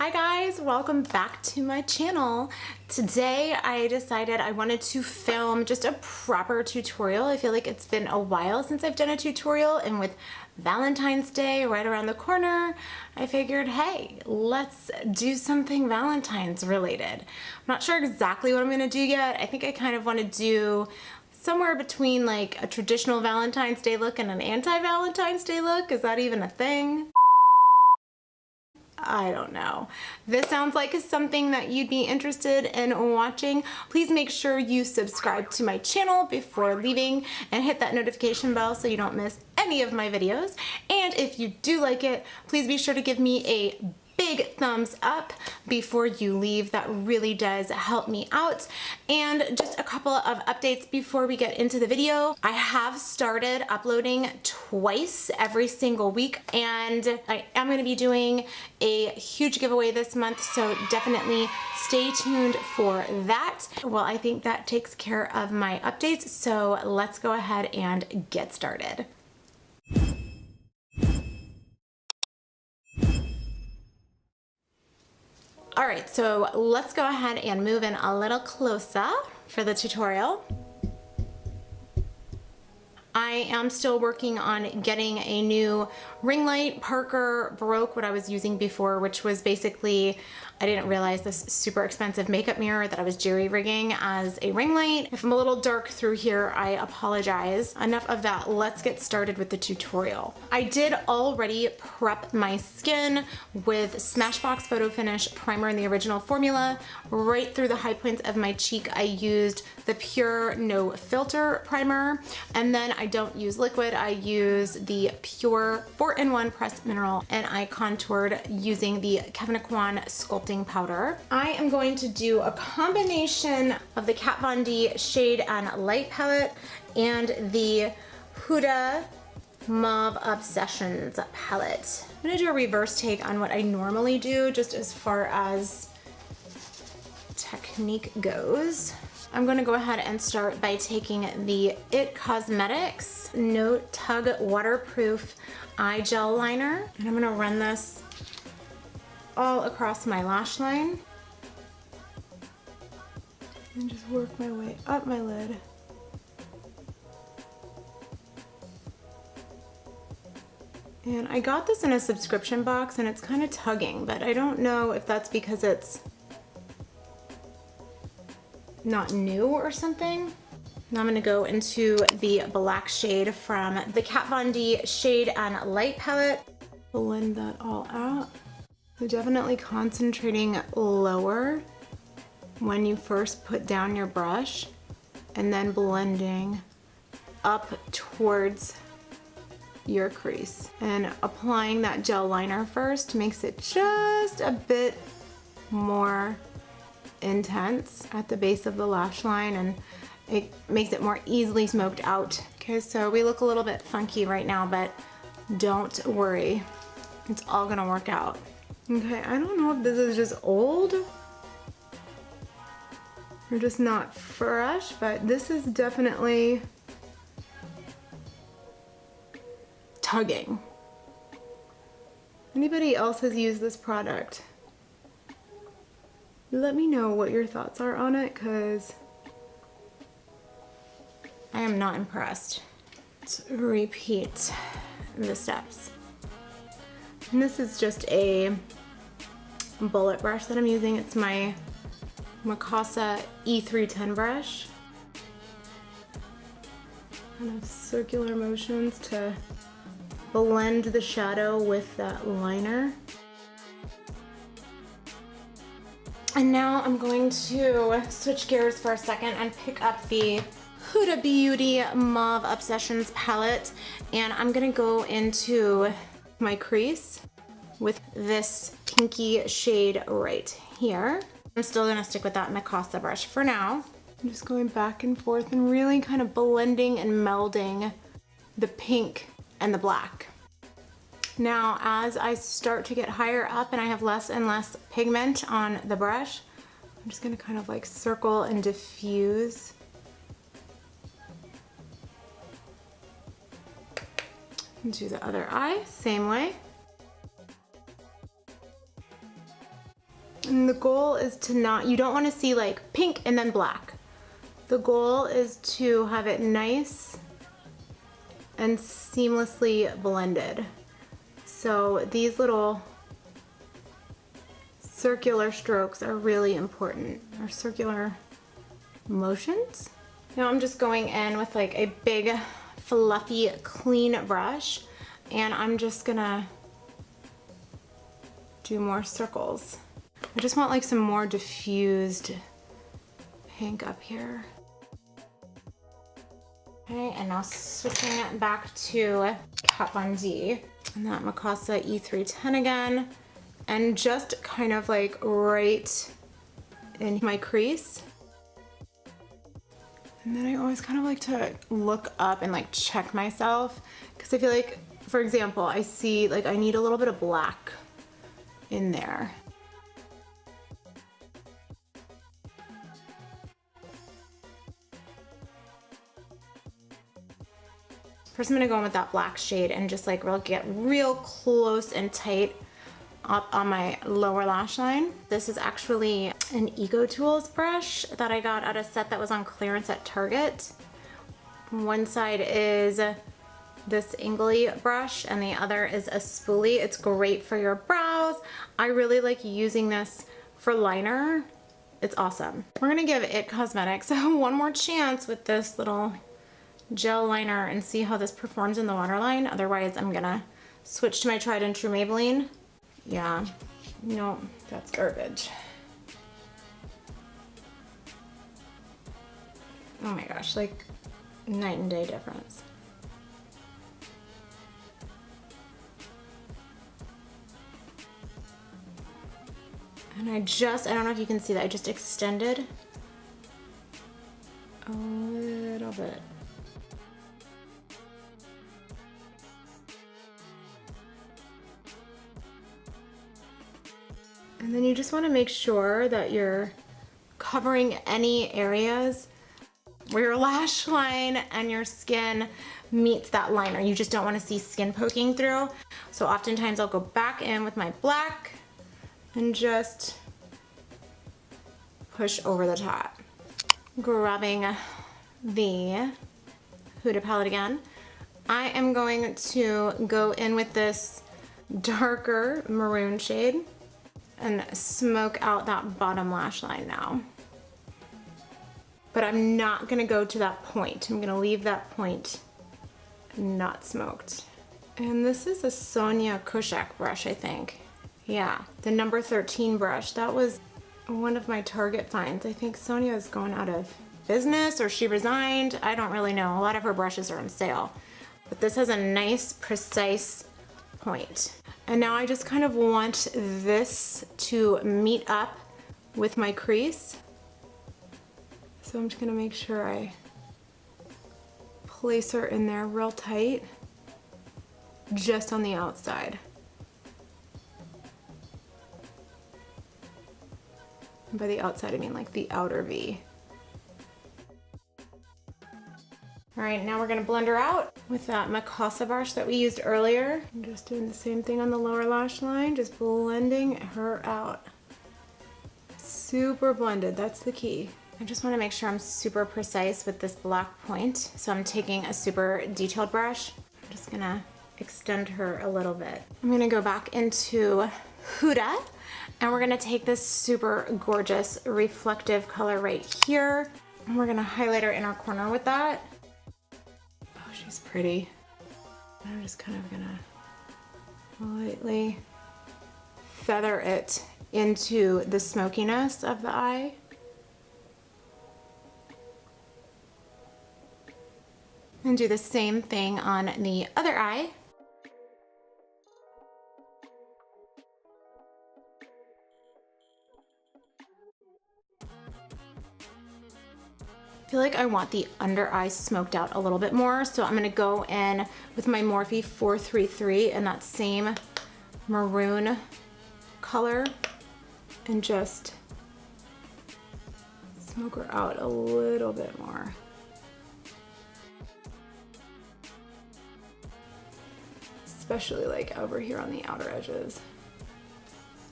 Hi guys, welcome back to my channel. Today I decided I wanted to film just a proper tutorial. I feel like it's been a while since I've done a tutorial, and with Valentine's Day right around the corner, I figured, hey, let's do something Valentine's related. I'm not sure exactly what I'm gonna do yet. I think I kind of want to do somewhere between like a traditional Valentine's Day look and an anti-Valentine's Day look. Is that even a thing? I don't know. This sounds like something that you'd be interested in watching. Please make sure you subscribe to my channel before leaving and hit that notification bell so you don't miss any of my videos. And if you do like it, please be sure to give me a big thumbs up before you leave. That really does help me out. And just a couple of updates before we get into the video. I have started uploading twice every single week, and I am going to be doing a huge giveaway this month, so definitely stay tuned for that. Well, I think that takes care of my updates, so let's go ahead and get started. All right, so let's go ahead and move in a little closer for the tutorial. I am still working on getting a new ring light. Parker broke what I was using before, which was basically, I didn't realize, this super expensive makeup mirror that I was jerry-rigging as a ring light. If I'm a little dark through here, I apologize. Enough of that, let's get started with the tutorial. I did already prep my skin with Smashbox Photo Finish primer in the original formula. Right through the high points of my cheek, I used the Pure No Filter primer, and then I don't use liquid. I use the Pure 4-in-1 Pressed Mineral, and I contoured using the Kevyn Aucoin Sculpting Powder. I am going to do a combination of the Kat Von D Shade and Light palette and the Huda Mauve Obsessions palette. I'm gonna do a reverse take on what I normally do, just as far as technique goes. I'm gonna go ahead and start by taking the IT Cosmetics No Tug Waterproof Eye Gel Liner, and I'm gonna run this all across my lash line and just work my way up my lid. And I got this in a subscription box and it's kind of tugging, but I don't know if that's because it's not new or something. Now I'm gonna go into the black shade from the Kat Von D Shade and Light palette. Blend that all out. So definitely concentrating lower when you first put down your brush, and then blending up towards your crease. And applying that gel liner first makes it just a bit more intense at the base of the lash line, and it makes it more easily smoked out. Okay, so we look a little bit funky right now, but don't worry, it's all gonna work out. Okay, I don't know if this is just old or just not fresh, but this is definitely tugging. Anybody else has used this product? Let me know what your thoughts are on it, because I am not impressed. Let's repeat the steps. And this is just a bullet brush that I'm using. It's my Mikasa E310 brush. Kind of circular motions to blend the shadow with that liner. And now I'm going to switch gears for a second and pick up the Huda Beauty Mauve Obsessions palette, and I'm gonna go into my crease with this pinky shade right here. I'm still gonna stick with that Mikasa brush for now. I'm just going back and forth and really kind of blending and melding the pink and the black. Now, as I start to get higher up and I have less and less pigment on the brush, I'm just gonna kind of like circle and diffuse. And do the other eye, same way. And the goal is to not, you don't want to see like pink and then black. The goal is to have it nice and seamlessly blended. So these little circular strokes are really important, or circular motions. Now I'm just going in with like a big, fluffy, clean brush, and I'm just gonna do more circles. I just want like some more diffused pink up here. Okay, and now switching it back to Kat Von D and that Mikasa E310 again, and just kind of like right in my crease. And then I always kind of like to look up and like check myself, because I feel like, for example, I see like I need a little bit of black in there. First I'm gonna go in with that black shade and just like get real close and tight up on my lower lash line. This is actually an Ego Tools brush that I got at a set that was on clearance at Target. One side is this Ingley brush and the other is a spoolie. It's great for your brows. I really like using this for liner. It's awesome. We're gonna give IT Cosmetics one more chance with this little gel liner and see how this performs in the waterline. Otherwise, I'm gonna switch to my tried and true Maybelline. Yeah, no, that's garbage. Oh my gosh, like night and day difference. And I don't know if you can see that, I just extended a little bit. And then you just want to make sure that you're covering any areas where your lash line and your skin meets that liner. You just don't want to see skin poking through. So oftentimes I'll go back in with my black and just push over the top. Grabbing the Huda palette again. I am going to go in with this darker maroon shade and smoke out that bottom lash line now. But I'm not gonna go to that point. I'm gonna leave that point not smoked. And this is a Sonia Kouchak brush, I think. Yeah, the number 13 brush. That was one of my Target finds. I think Sonia is going out of business or she resigned. I don't really know. A lot of her brushes are on sale. But this has a nice, precise point. And now I just kind of want this to meet up with my crease. So I'm just gonna make sure I place her in there real tight, just on the outside. And by the outside, I mean like the outer V. All right, now we're gonna blend her out with that Mikasa brush that we used earlier. I'm just doing the same thing on the lower lash line, just blending her out. Super blended, that's the key. I just wanna make sure I'm super precise with this black point. So I'm taking a super detailed brush. I'm just gonna extend her a little bit. I'm gonna go back into Huda, and we're gonna take this super gorgeous reflective color right here. And we're gonna highlight our inner corner with that. She's pretty. I'm just kind of gonna lightly feather it into the smokiness of the eye. And do the same thing on the other eye. I feel like I want the under eye smoked out a little bit more, so I'm gonna go in with my Morphe 433 in that same maroon color and just smoke her out a little bit more. Especially like over here on the outer edges.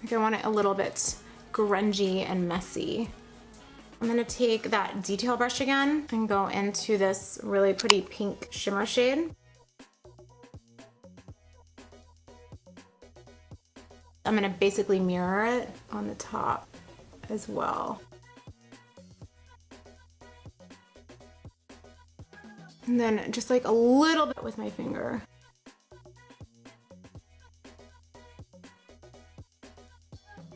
Like I want it a little bit grungy and messy. I'm gonna take that detail brush again and go into this really pretty pink shimmer shade. I'm gonna basically mirror it on the top as well. And then just like a little bit with my finger.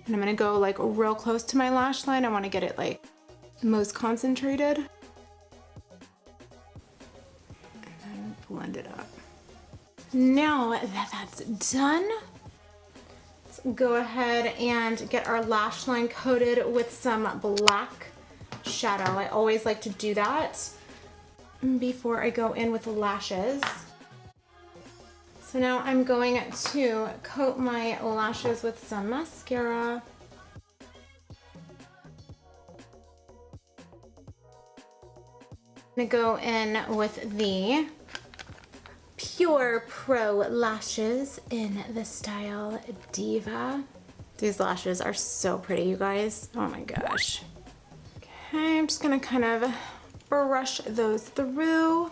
And I'm gonna go like real close to my lash line. I wanna get it like most concentrated. And then blend it up. Now that that's done, let's go ahead and get our lash line coated with some black shadow. I always like to do that before I go in with the lashes. So now I'm going to coat my lashes with some mascara. I'm gonna go in with the Pure Pro lashes in the style Diva. These lashes are so pretty, you guys. Oh my gosh. Okay, I'm just gonna kind of brush those through.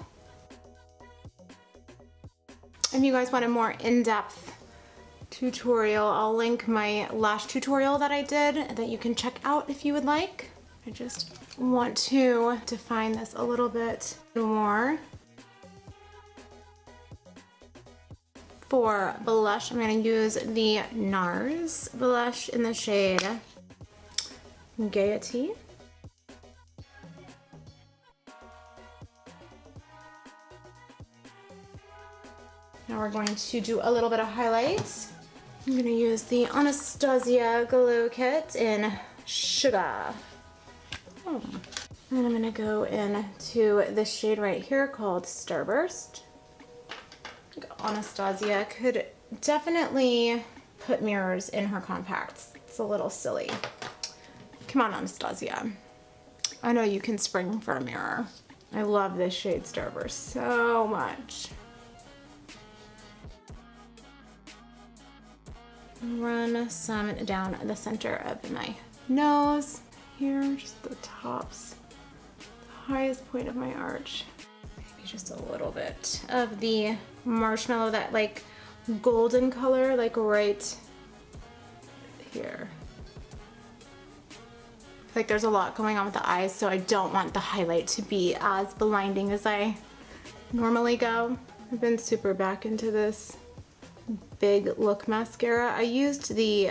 If you guys want a more in-depth tutorial, I'll link my lash tutorial that I did that you can check out if you would like. I just want to define this a little bit more. For blush, I'm going to use the NARS blush in the shade Gaiety. Now we're going to do a little bit of highlights. I'm going to use the Anastasia Glow Kit in Sugar. And I'm going to go into this shade right here called Starburst. Anastasia could definitely put mirrors in her compacts. It's a little silly. Come on, Anastasia. I know you can spring for a mirror. I love this shade Starburst so much. Run some down the center of my nose here, just the tops, the highest point of my arch. Maybe just a little bit of the marshmallow, that like golden color, like right here. Like there's a lot going on with the eyes, so I don't want the highlight to be as blinding as I normally go. I've been super back into this Big Look mascara. I used the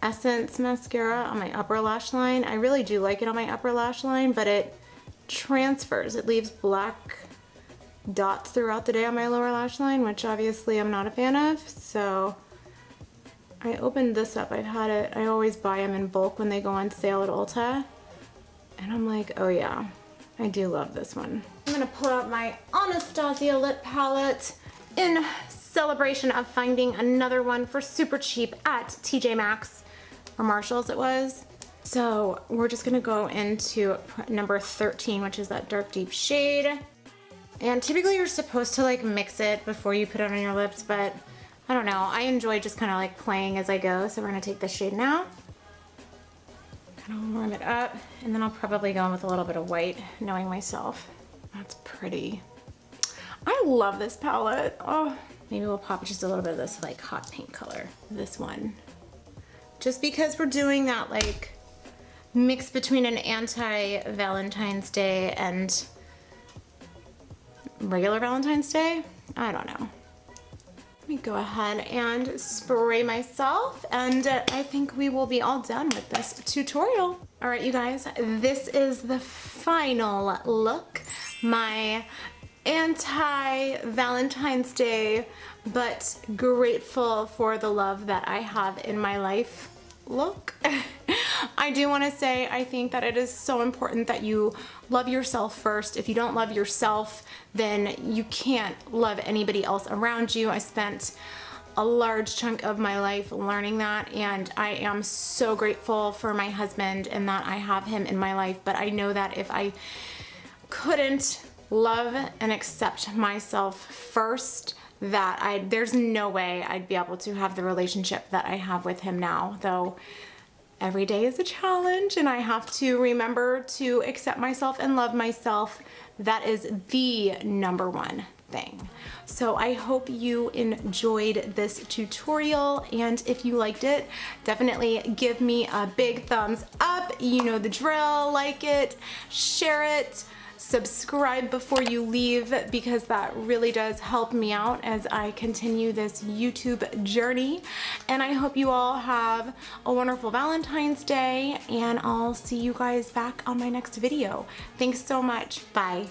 Essence mascara on my upper lash line. I really do like it on my upper lash line, but it transfers. It leaves black dots throughout the day on my lower lash line, which obviously I'm not a fan of. So I opened this up. I've had it. I always buy them in bulk when they go on sale at Ulta. And I'm like, oh yeah, I do love this one. I'm gonna pull out my Anastasia lip palette in celebration of finding another one for super cheap at TJ Maxx, or Marshall's it was. So we're just gonna go into number 13, which is that dark deep shade. And typically you're supposed to like mix it before you put it on your lips, but I don't know. I enjoy just kind of like playing as I go. So we're gonna take this shade now, kind of warm it up, and then I'll probably go in with a little bit of white, knowing myself. That's pretty. I love this palette. Oh, maybe we'll pop just a little bit of this like hot pink color. This one. Just because we're doing that like mix between an anti-Valentine's Day and regular Valentine's Day. I don't know. Let me go ahead and spray myself, and I think we will be all done with this tutorial. All right, you guys, this is the final look. My anti-Valentine's Day, but grateful for the love that I have in my life look. I do want to say I think that it is so important that you love yourself first. If you don't love yourself, then you can't love anybody else around you. I spent a large chunk of my life learning that, and I am so grateful for my husband and that I have him in my life. But I know that if I couldn't love and accept myself first, that there's no way I'd be able to have the relationship that I have with him now, though every day is a challenge and I have to remember to accept myself and love myself. That is the #1 thing. So I hope you enjoyed this tutorial, and if you liked it, definitely give me a big thumbs up. You know the drill. Like it, share it, subscribe before you leave, because that really does help me out as I continue this YouTube journey. And I hope you all have a wonderful Valentine's Day, and I'll see you guys back on my next video. Thanks so much. Bye.